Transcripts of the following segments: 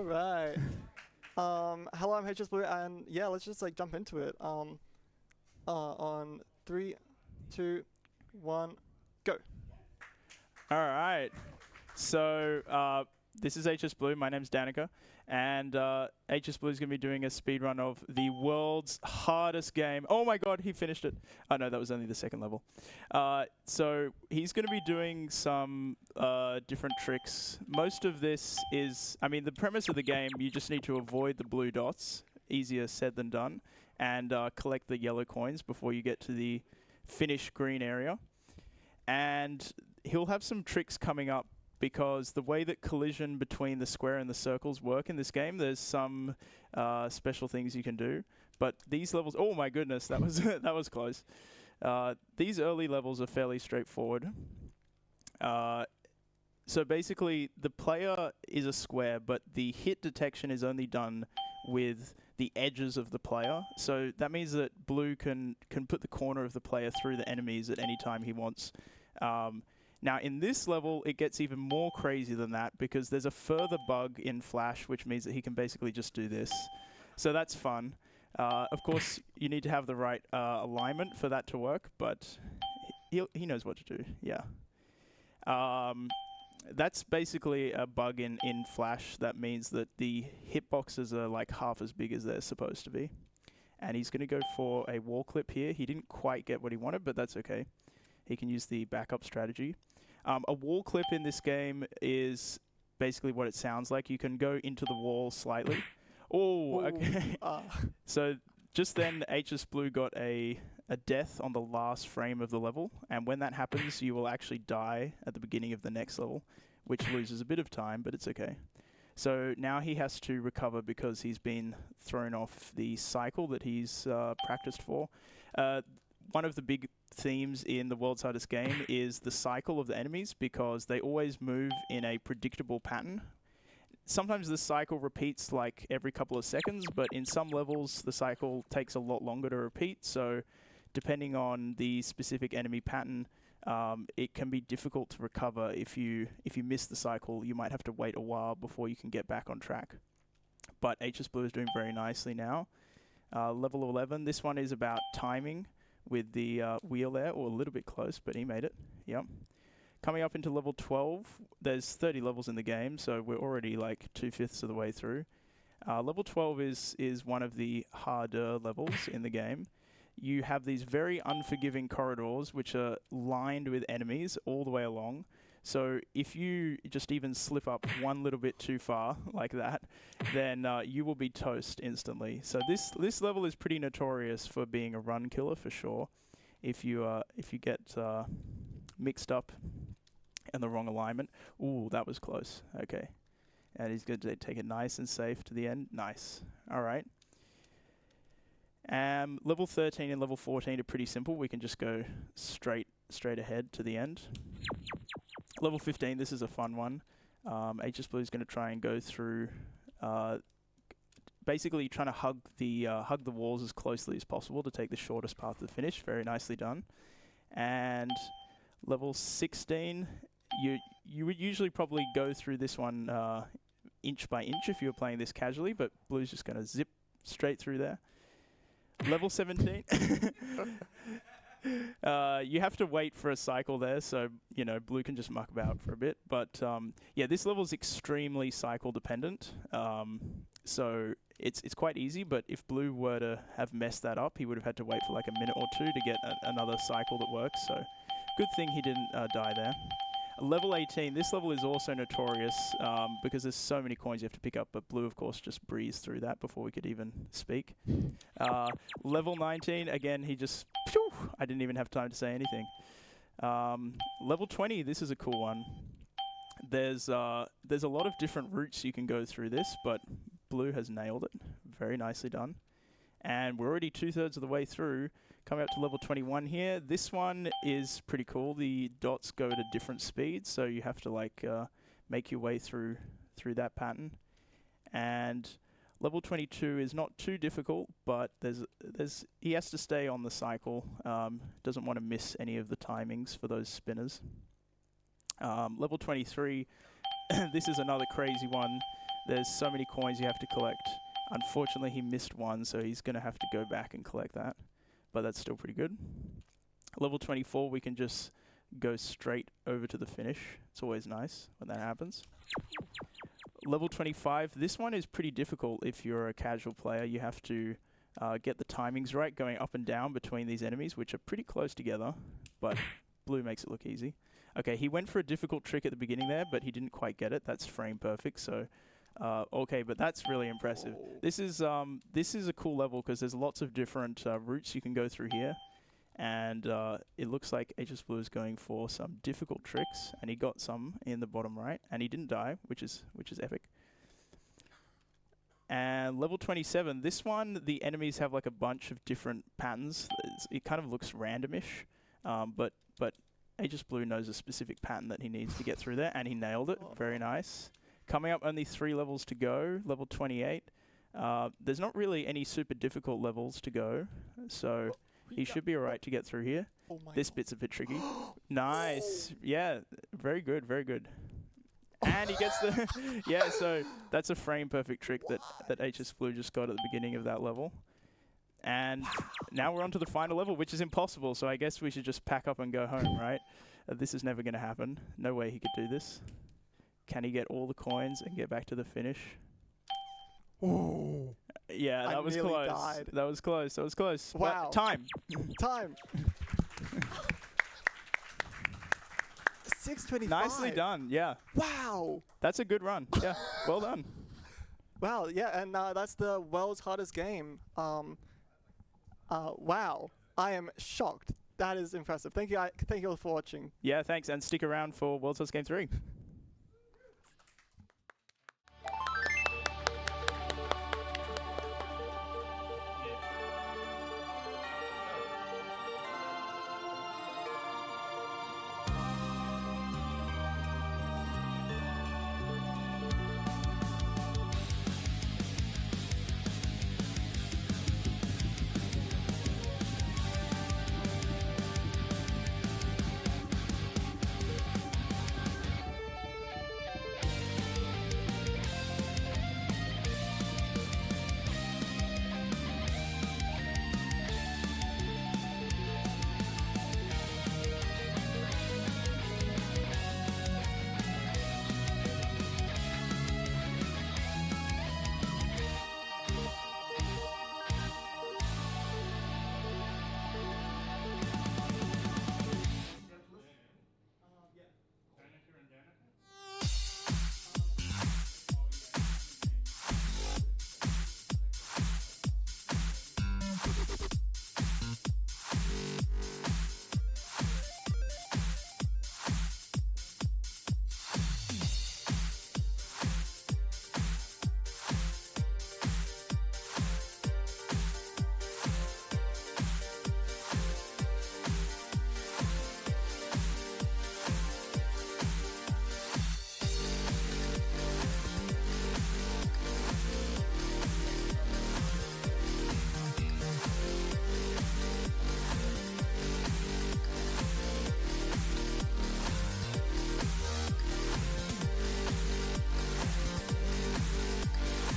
right. Hello, I'm hsblue, and yeah, let's just like jump into it. On three, two, one, go. All right. So this is hsblue. My name's Danica, and hsblue is going to be doing a speedrun of the world's hardest game. Oh my God, he finished it. Oh no, that was only the second level. So he's going to be doing some different tricks. Most of this is, I mean, the premise of the game, you just need to avoid the blue dots. Easier said than done. And collect the yellow coins before you get to the finish green area. And he'll have some tricks coming up because the way that collision between the square and the circles work in this game, there's some special things you can do. But these levels, oh my goodness, that was that was close. These early levels are fairly straightforward. So basically, the player is a square, but the hit detection is only done with the edges of the player. So that means that blue can put the corner of the player through the enemies at any time he wants. Now, in this level, it gets even more crazy than that because there's a further bug in Flash, which means that he can basically just do this. So that's fun. Of course, you need to have the right alignment for that to work, but he knows what to do, yeah. That's basically a bug in Flash. That means that the hitboxes are like half as big as they're supposed to be. And he's going to go for a wall clip here. He didn't quite get what he wanted, but that's okay. He can use the backup strategy. A wall clip in this game is basically what it sounds like. You can go into the wall slightly. Oh, okay. So just then, hsblue got a death on the last frame of the level. And when that happens, you will actually die at the beginning of the next level, which loses a bit of time, but it's okay. So now he has to recover because he's been thrown off the cycle that he's practiced for. One of the big themes in the world's hardest game is the cycle of the enemies because they always move in a predictable pattern. Sometimes the cycle repeats like every couple of seconds, but in some levels the cycle takes a lot longer to repeat. So depending on the specific enemy pattern, it can be difficult to recover. If you miss the cycle, you might have to wait a while before you can get back on track. But hsblue is doing very nicely now. Level 11, this one is about timing with the wheel there, or a little bit close, but he made it. Yep. Coming up into level 12, there's 30 levels in the game, so we're already like 2/5 of the way through. Level 12 is one of the harder levels in the game. You have these very unforgiving corridors which are lined with enemies all the way along. So if you just even slip up one little bit too far like that, then you will be toast instantly. So this level is pretty notorious for being a run killer for sure. If you get mixed up in the wrong alignment. Ooh, that was close. Okay. And he's going to take it nice and safe to the end. Nice. All right. Level 13 and level 14 are pretty simple. We can just go straight ahead to the end. Level 15, this is a fun one. hsblue is going to try and go through, basically trying to hug the walls as closely as possible to take the shortest path to the finish. Very nicely done. And level 16, you would usually probably go through this one inch by inch if you were playing this casually, but blue's just going to zip straight through there. Level 17. You have to wait for a cycle there, so you know blue can just muck about for a bit. But yeah, this level is extremely cycle dependent, so it's quite easy. But if blue were to have messed that up, he would have had to wait for like a minute or two to get another cycle that works. So good thing he didn't die there. Level 18, this level is also notorious because there's so many coins you have to pick up, but blue, of course, just breezed through that before we could even speak. Level 19, again, he just... Phew, I didn't even have time to say anything. Level 20, this is a cool one. There's a lot of different routes you can go through this, but blue has nailed it. Very nicely done. And we're already 2/3 of the way through. Coming up to level 21 here. This one is pretty cool. The dots go at a different speed, so you have to like make your way through that pattern. And level 22 is not too difficult, but he has to stay on the cycle. Doesn't want to miss any of the timings for those spinners. Level 23, this is another crazy one. There's so many coins you have to collect. Unfortunately, he missed one, so he's going to have to go back and collect that. But that's still pretty good. Level 24, we can just go straight over to the finish. It's always nice when that happens. Level 25, this one is pretty difficult if you're a casual player. You have to get the timings right going up and down between these enemies, which are pretty close together, but blue makes it look easy. Okay, he went for a difficult trick at the beginning there, but he didn't quite get it. That's frame perfect, so okay, but that's really impressive. This is a cool level because there's lots of different routes you can go through here, and it looks like hsblue is going for some difficult tricks, and he got some in the bottom right, and he didn't die, which is epic. And level 27, this one, the enemies have like a bunch of different patterns. It kind of looks randomish, but hsblue knows a specific pattern that he needs to get through there, and he nailed it. Very nice. Coming up, only 3 levels to go. Level 28. There's not really any super difficult levels to go, so he should be alright to get through here. This bit's a bit tricky. Nice. Yeah, very good, very good. And he gets the... yeah, so that's a frame perfect trick that hsblue just got at the beginning of that level. And now we're on to the final level, which is impossible, so I guess we should just pack up and go home, right? This is never going to happen. No way he could do this. Can he get all the coins and get back to the finish? Ooh. Yeah, that was close. Died. That was close. That was close. Wow. But time. Time. 6:25. Nicely done. Yeah. Wow. That's a good run. Yeah. Well done. Wow. Yeah, and that's the world's hardest game. Wow. I am shocked. That is impressive. Thank you. Thank you all for watching. Yeah. Thanks, and stick around for World's Hardest Game 3.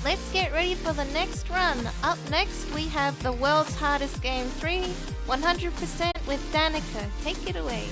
Let's get ready for the next run. Up next we have the World's Hardest Game 3, 100% with Danica. Take it away.